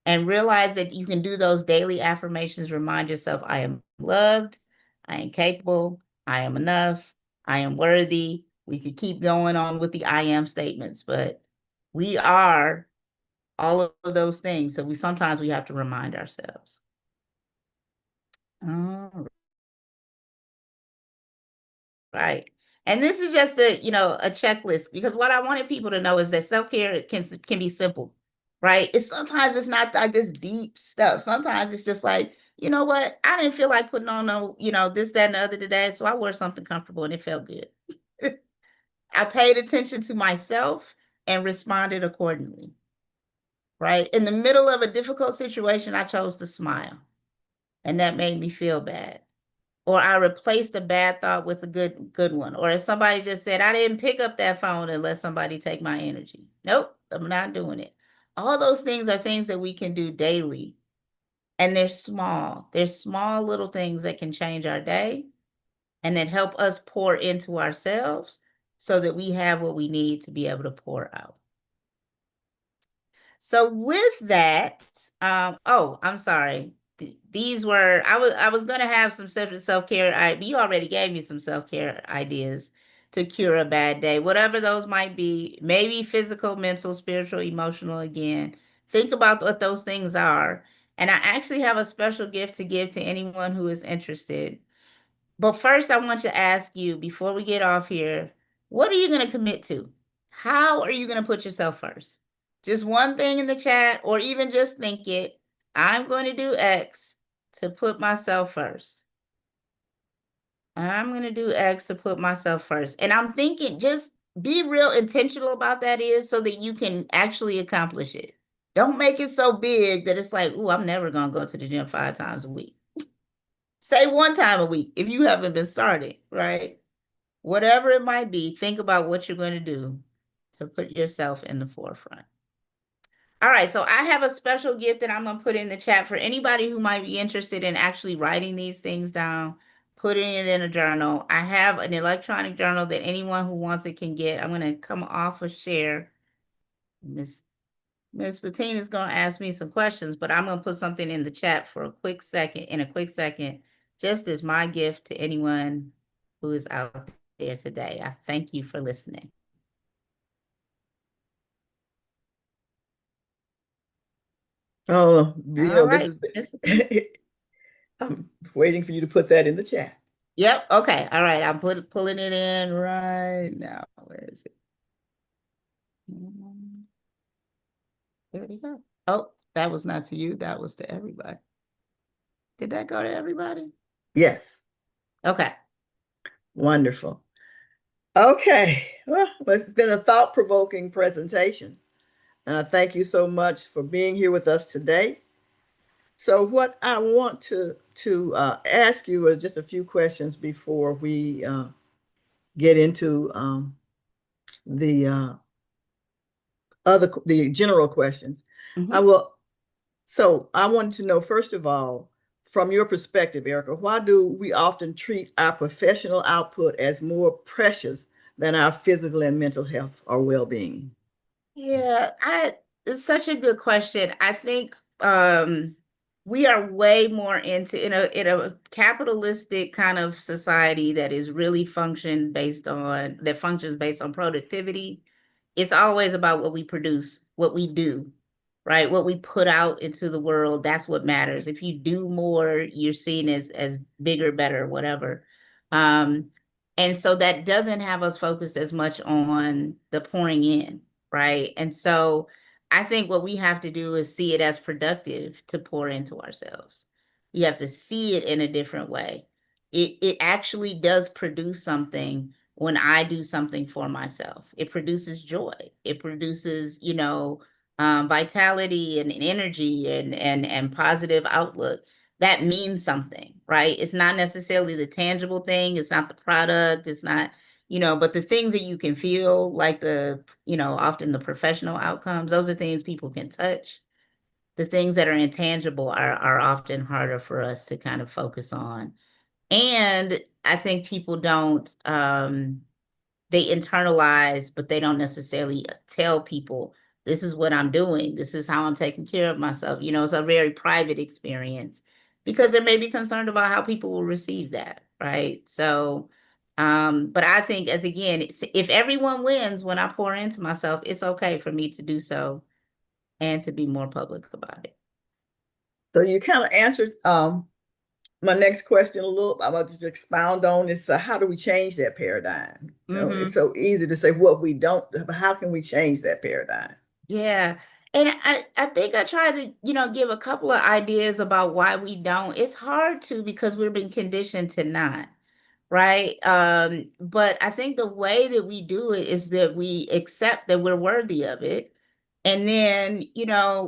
And realize that you can do those daily affirmations. Remind yourself, I am loved, I am capable, I am enough, I am worthy. We could keep going on with the I am statements, but we are all of those things. So sometimes we have to remind ourselves. All right. And this is just a checklist, because what I wanted people to know is that self-care can be simple, right? Sometimes it's not like this deep stuff. Sometimes it's just like, you know what? I didn't feel like putting on this, that, and the other today. So I wore something comfortable and it felt good. I paid attention to myself and responded accordingly, right? In the middle of a difficult situation, I chose to smile, and that made me feel bad. Or I replaced a bad thought with a good one. Or as somebody just said, I didn't pick up that phone and let somebody take my energy. Nope, I'm not doing it. All those things are things that we can do daily. And they're small. They're small little things that can change our day and that help us pour into ourselves so that we have what we need to be able to pour out. So with that, I'm sorry. These were, I was going to have some self-care. You already gave me some self-care ideas to cure a bad day, whatever those might be, maybe physical, mental, spiritual, emotional. Again, think about what those things are. And I actually have a special gift to give to anyone who is interested. But first, I want to ask you, before we get off here, what are you going to commit to? How are you going to put yourself first? Just one thing in the chat, or even just think it. I'm going to do X to put myself first. I'm going to do X to put myself first. And I'm thinking, just be real intentional about that is so that you can actually accomplish it. Don't make it so big that it's like, oh, I'm never going to go to the gym 5 times a week. Say 1 time a week if you haven't been started, right? Whatever it might be, think about what you're going to do to put yourself in the forefront. All right, so I have a special gift that I'm going to put in the chat for anybody who might be interested in actually writing these things down, putting it in a journal. I have an electronic journal that anyone who wants it can get. I'm going to come off of share. Miss Bettina is going to ask me some questions, but I'm going to put something in the chat for a quick second, just as my gift to anyone who is out there today. I thank you for listening. Oh, All right. I'm waiting for you to put that in the chat. Yep. Okay. All right. I'm pulling it in right now. Where is it? There you go. Oh, that was not to you. That was to everybody. Did that go to everybody? Yes, Okay. wonderful. Okay, well, it's been a thought-provoking presentation. Thank you so much for being here with us today. So what I want to ask you is just a few questions before we get into the the general questions. I Mhm. will. So I wanted to know, first of all, from your perspective, Erica, why do we often treat our professional output as more precious than our physical and mental health or well-being? Yeah, it's such a good question. I think we are way more into in a capitalistic kind of society that is really functions based on productivity. It's always about what we produce, what we do, right? What we put out into the world, that's what matters. If you do more, you're seen as bigger, better, whatever. Um, and so that doesn't have us focused as much on the pouring in, right? And so I think what we have to do is see it as productive to pour into ourselves. You have to see it in a different way. It actually does produce something when I do something for myself. It produces joy. It produces, vitality and energy and positive outlook. That means something, right? It's not necessarily the tangible thing. It's not the product. It's not, but the things that you can feel, like often the professional outcomes, those are things people can touch. The things that are intangible are often harder for us to kind of focus on. And I think people don't they internalize, but they don't necessarily tell people, this is what I'm doing. This is how I'm taking care of myself. It's a very private experience because they may be concerned about how people will receive that. Right. So, but I think if everyone wins when I pour into myself, it's okay for me to do so and to be more public about it. So you kind of answered my next question a little. I want to just expound on is how do we change that paradigm? It's Mm-hmm. so easy to say what we don't, but how can we change that paradigm? Yeah. And I think I tried to, give a couple of ideas about why we don't. It's hard to because we've been conditioned to not, right? But I think the way that we do it is that we accept that we're worthy of it. And then,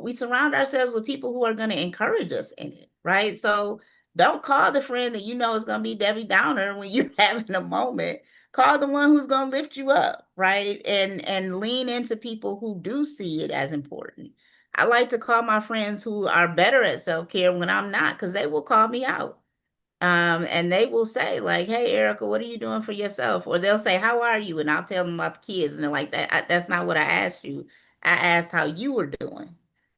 we surround ourselves with people who are going to encourage us in it, right? So don't call the friend that you know is going to be Debbie Downer when you're having a moment. Call the one who's going to lift you up, right? And lean into people who do see it as important. I like to call my friends who are better at self-care when I'm not, because they will call me out. And they will say like, "Hey, Erica, what are you doing for yourself?" Or they'll say, "How are you?" And I'll tell them about the kids, and they're like, That's not what I asked you. I asked how you were doing."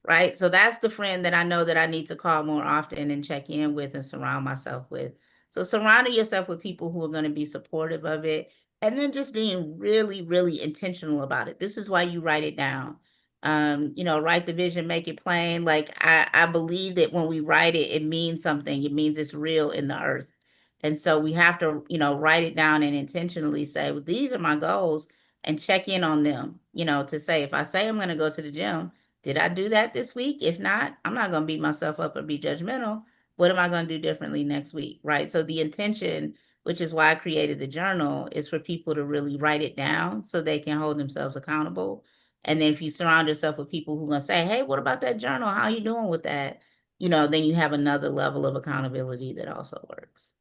Right. So that's the friend that I know that I need to call more often and check in with and surround myself with. So surrounding yourself with people who are going to be supportive of it, and then just being really, really intentional about it. This is why you write it down. Write the vision, make it plain. Like I believe that when we write it, it means something. It means it's real in the earth. And so we have to, write it down and intentionally say, well, these are my goals, and check in on them, to say, if I say I'm going to go to the gym, did I do that this week? If not, I'm not going to beat myself up or be judgmental. What am I going to do differently next week? Right. So the intention, which is why I created the journal, is for people to really write it down so they can hold themselves accountable. And then if you surround yourself with people who are going to say, "Hey, what about that journal? How are you doing with that?" Then you have another level of accountability that also works.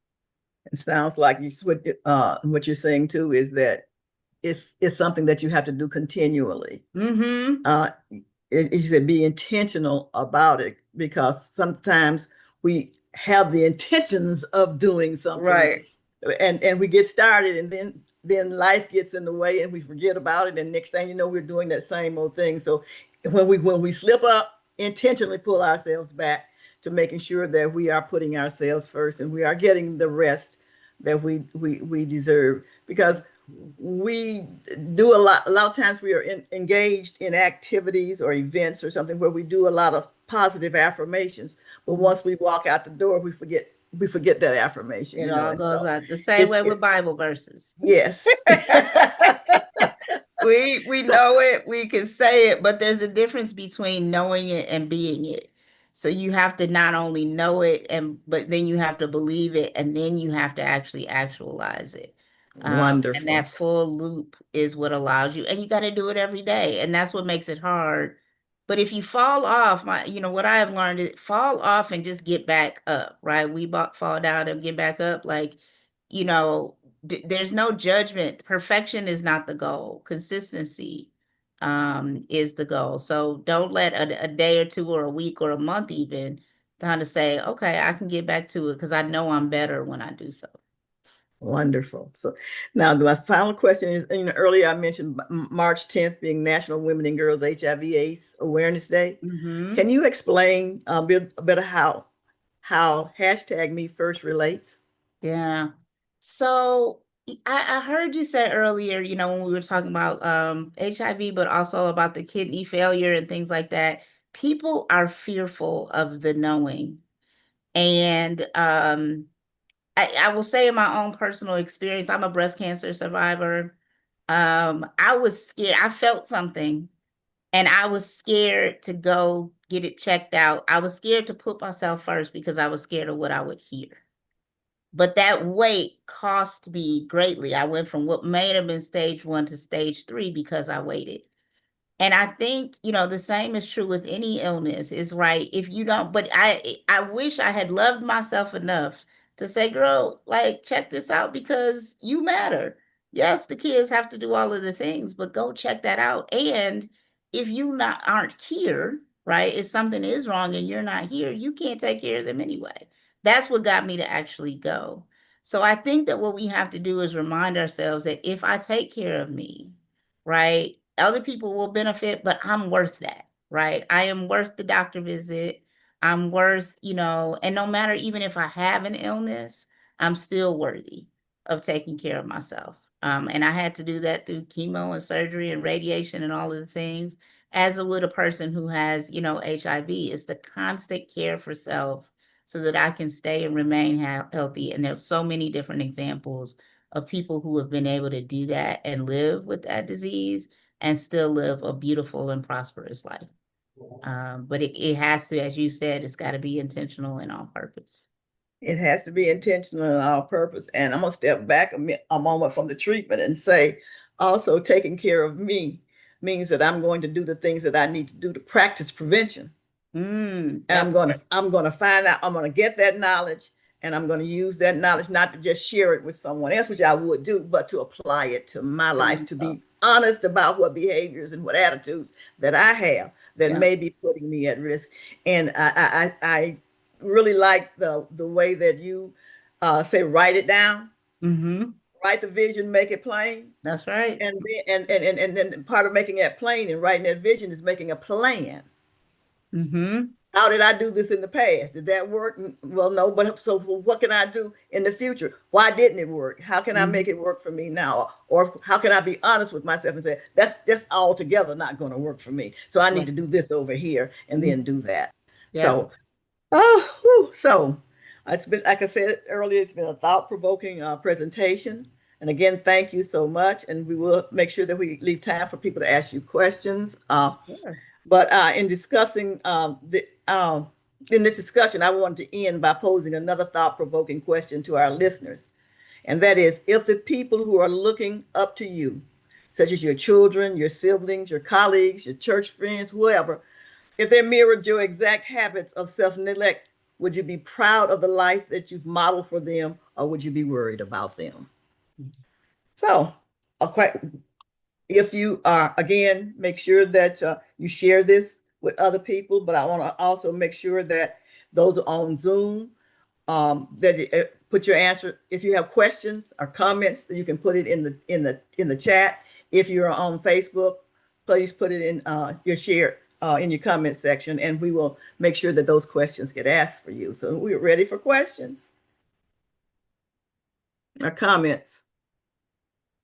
It sounds like what you're saying too is that it's something that you have to do continually. Mm-hmm. You said be intentional about it because sometimes we have the intentions of doing something Right. and we get started and then life gets in the way and we forget about it and next thing you know we're doing that same old thing. So when we slip up, intentionally pull ourselves back to making sure that we are putting ourselves first and we are getting the rest that we deserve, because we do a lot of times we are engaged in activities or events or something where we do a lot of positive affirmations, but once we walk out the door we forget that affirmation, It all and goes so out the same it's way with it Bible verses. yes. We know it, we can say it, but there's a difference between knowing it and being it. So you have to not only know it but then you have to believe it, and then you have to actually actualize it. And Wonderful. that full loop is what allows you, and you got to do it every day, and that's what makes it hard. But if you fall off, what I have learned is fall off and just get back up, right? Fall down and get back up. Like, you know, there's no judgment. Perfection is not the goal. Consistency is the goal. So don't let a day or two or a week or a month even kind of say, okay, I can get back to it because I know I'm better when I do so. Wonderful. So now my final question is, earlier I mentioned March 10th being National Women and Girls HIV/AIDS Awareness Day. Mm-hmm. Can you explain a bit how #MeFirst relates? Yeah. So I heard you say earlier, when we were talking about HIV, but also about the kidney failure and things like that, people are fearful of the knowing. And I will say in my own personal experience, I'm a breast cancer survivor. I was scared. I felt something and I was scared to go get it checked out. I was scared to put myself first because I was scared of what I would hear. But that wait cost me greatly. I went from what may have been stage 1 to stage 3 because I waited. And I think, the same is true with any illness, is right. If you don't, but I wish I had loved myself enough to say, girl, like, check this out because you matter. Yes, the kids have to do all of the things, but go check that out. And if you aren't here, right? If something is wrong and you're not here, you can't take care of them anyway. That's what got me to actually go. So I think that what we have to do is remind ourselves that if I take care of me, right, other people will benefit, but I'm worth that, right? I am worth the doctor visit. I'm worth, and no matter even if I have an illness, I'm still worthy of taking care of myself. And I had to do that through chemo and surgery and radiation and all of the things, as it would a person who has, HIV. It's the constant care for self so that I can stay and remain healthy. And there's so many different examples of people who have been able to do that and live with that disease and still live a beautiful and prosperous life. But it has to, as you said, it's got to be intentional and on purpose. It has to be intentional and all purpose. And I'm going to step back a moment from the treatment and say, also taking care of me means that I'm going to do the things that I need to do to practice prevention. And I'm going to find out, I'm going to get that knowledge, and I'm going to use that knowledge not to just share it with someone else, which I would do, but to apply it to my life, to be honest about what behaviors and what attitudes that I have that may be putting me at risk. And I really like the way that you say write it down, write the vision, make it plain. That's right. And then part of making that plain and writing that vision is making a plan. How did I do this in the past? Did that work? Well, no, but so what can I do in the future? Why didn't it work? How can I make it work for me now? Or how can I be honest with myself and say, that's just altogether not going to work for me. So I need to do this over here and then do that. So, it's been, like I said earlier, it's been a thought-provoking presentation. And again, thank you so much. And we will make sure that we leave time for people to ask you questions. But in discussing in this discussion, I wanted to end by posing another thought-provoking question to our listeners. And that is, if the people who are looking up to you, such as your children, your siblings, your colleagues, your church friends, whoever, if they mirrored your exact habits of self-neglect, would you be proud of the life that you've modeled for them, or would you be worried about them? So, if you are, again, make sure that you share this with other people, but I want to also make sure that those on Zoom, that put your answer. If you have questions or comments, you can put it in the chat. If you're on Facebook, please put it in your share in your comment section, and we will make sure that those questions get asked for you. So we're ready for questions or comments.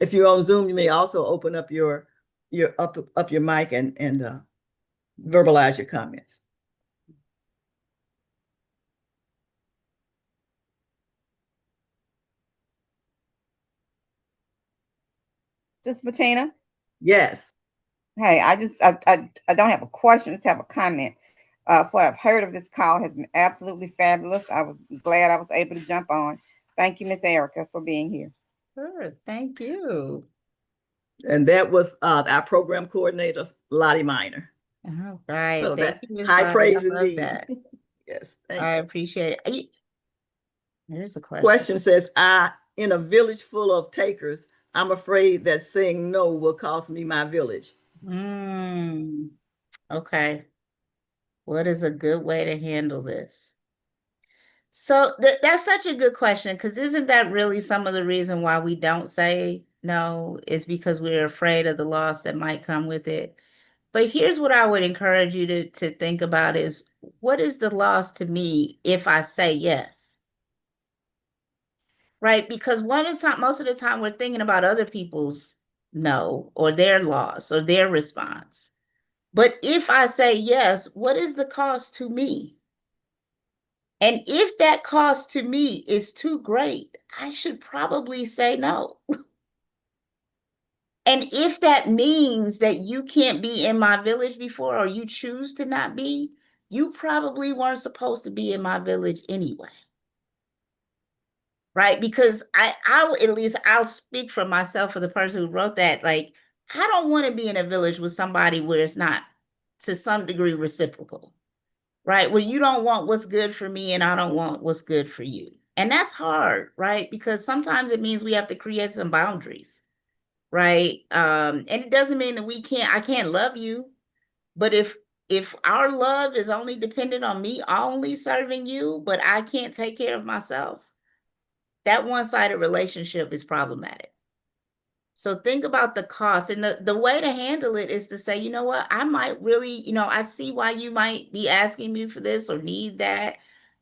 If you're on Zoom, you may also open up your mic and verbalize your comments. Sis Bettina? Yes. Hey, I don't have a question, just have a comment. What I've heard of this call has been absolutely fabulous. I was glad I was able to jump on. Thank you, Miss Erica, for being here. Sure, thank you. And that was our program coordinator, Lottie Minor. All right, So thank that you, Ms. high Lottie. praise I love indeed. that. Yes, thank I you. appreciate it. There's a question. Question says, in a village full of takers, I'm afraid that saying no will cost me my village. Okay. What is a good way to handle this? So that's such a good question, because isn't that really some of the reason why we don't say no, is because we're afraid of the loss that might come with it. But here's what I would encourage you to think about is, what is the loss to me if I say yes? Right? Because most of the time we're thinking about other people's no, or their loss, or their response. But if I say yes, what is the cost to me? And if that cost to me is too great, I should probably say no. And if that means that you can't be in my village before, or you choose to not be, you probably weren't supposed to be in my village anyway. Right? Because at least I'll speak for myself, for the person who wrote that. Like, I don't want to be in a village with somebody where it's not to some degree reciprocal. Right? Where you don't want what's good for me and I don't want what's good for you. And that's hard, right? Because sometimes it means we have to create some boundaries, right? And it doesn't mean that I can't love you, but if our love is only dependent on me only serving you, but I can't take care of myself, that one-sided relationship is problematic. So think about the cost, and the way to handle it is to say, you know what, I might really, I see why you might be asking me for this or need that.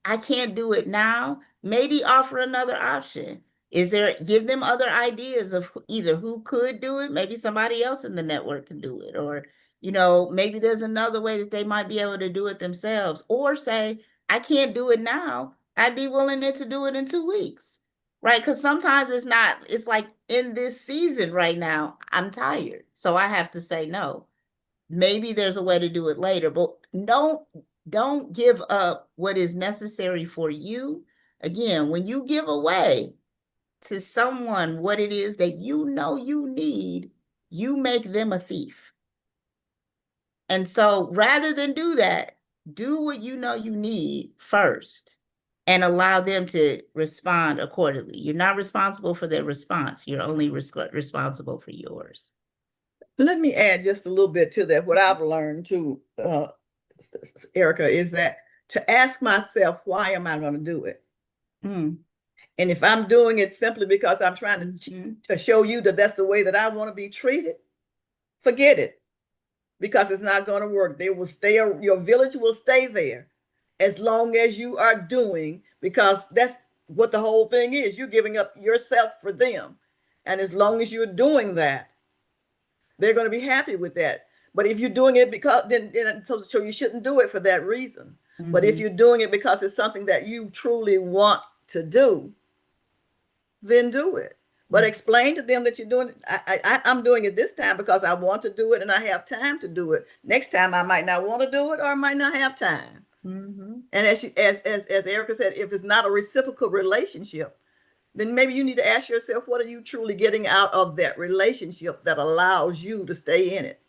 I can't do it now. Maybe offer another option. Give them other ideas of either who could do it, maybe somebody else in the network can do it, or, maybe there's another way that they might be able to do it themselves, or say, I can't do it now. I'd be willing to do it in 2 weeks. Right? Because sometimes it's like in this season right now, I'm tired. So I have to say no. Maybe there's a way to do it later, but don't give up what is necessary for you. Again, when you give away to someone what it is that you need, you make them a thief. And so rather than do that, do what you need first and allow them to respond accordingly. You're not responsible for their response. You're only responsible for yours. Let me add just a little bit to that. What I've learned too, Erica, is that to ask myself, why am I going to do it? Mm. And if I'm doing it simply because I'm trying to show you that that's the way that I want to be treated, forget it, because it's not going to work. They will stay, your village will stay there as long as you are doing, because that's what the whole thing is. You're giving up yourself for them. And as long as you're doing that, they're going to be happy with that. But if you're doing it because then so you shouldn't do it for that reason. Mm-hmm. But if you're doing it because it's something that you truly want to do, then do it. But explain to them that you're doing it. I'm doing it this time because I want to do it and I have time to do it. Next time I might not want to do it, or I might not have time. Mm-hmm. And as Erica said, if it's not a reciprocal relationship, then maybe you need to ask yourself, what are you truly getting out of that relationship that allows you to stay in it?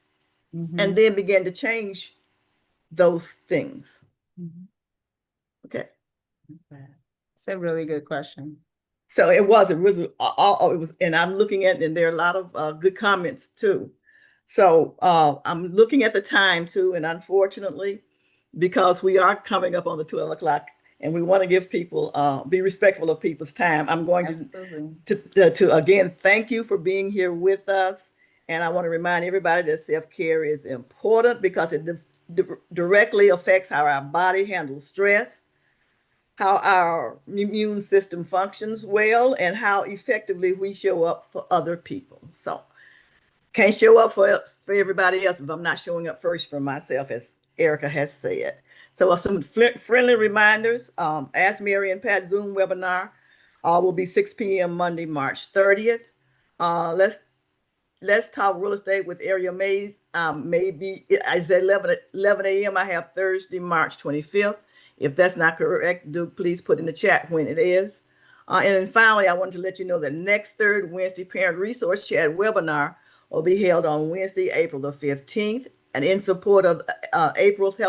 Mm-hmm. And then begin to change those things. Mm-hmm. Okay. That's a really good question. So it was, and I'm looking at, and there are a lot of good comments too. So I'm looking at the time too, and unfortunately, because we are coming up on the 12 o'clock, and we want to give people, be respectful of people's time, I'm going to again, thank you for being here with us. And I want to remind everybody that self-care is important because it directly affects how our body handles stress, how our immune system functions well, and how effectively we show up for other people. So can't show up for everybody else if I'm not showing up first for myself, as Erica has said. So some friendly reminders. Ask Mary and Pat Zoom webinar will be 6 p.m. Monday, March 30th. Let's Let's Talk Real Estate with Area Mays. Maybe I said 11 a.m. I have Thursday, March 25th. If that's not correct, do please put in the chat when it is. And then finally, I wanted to let you know that next third Wednesday Parent Resource Chat webinar will be held on Wednesday, April the 15th, and in support of April's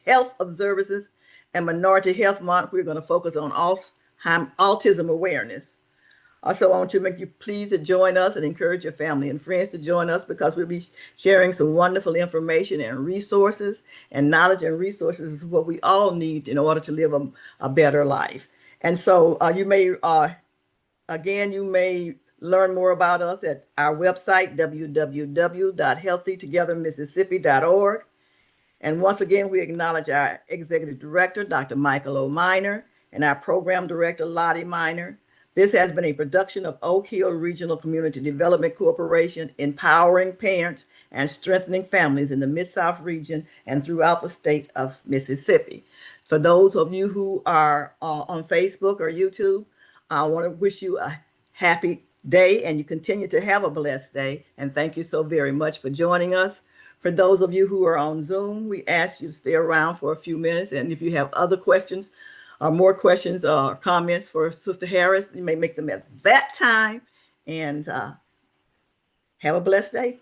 Health Observances and Minority Health Month, we're going to focus on autism awareness. Also, I want to make you please to join us and encourage your family and friends to join us, because we'll be sharing some wonderful information and resources, and knowledge and resources is what we all need in order to live a better life. And so you may learn more about us at our website, www.healthytogethermississippi.org. And once again, we acknowledge our Executive Director, Dr. Michael O. Minor, and our Program Director, Lottie Minor. This has been a production of Oak Hill Regional Community Development Corporation, empowering parents and strengthening families in the Mid-South region and throughout the state of Mississippi. For those of you who are on Facebook or YouTube, I want to wish you a happy day, and you continue to have a blessed day. And thank you so very much for joining us. For those of you who are on Zoom, we ask you to stay around for a few minutes. And if you have other questions or more questions or comments for Sister Harris, you may make them at that time. And have a blessed day.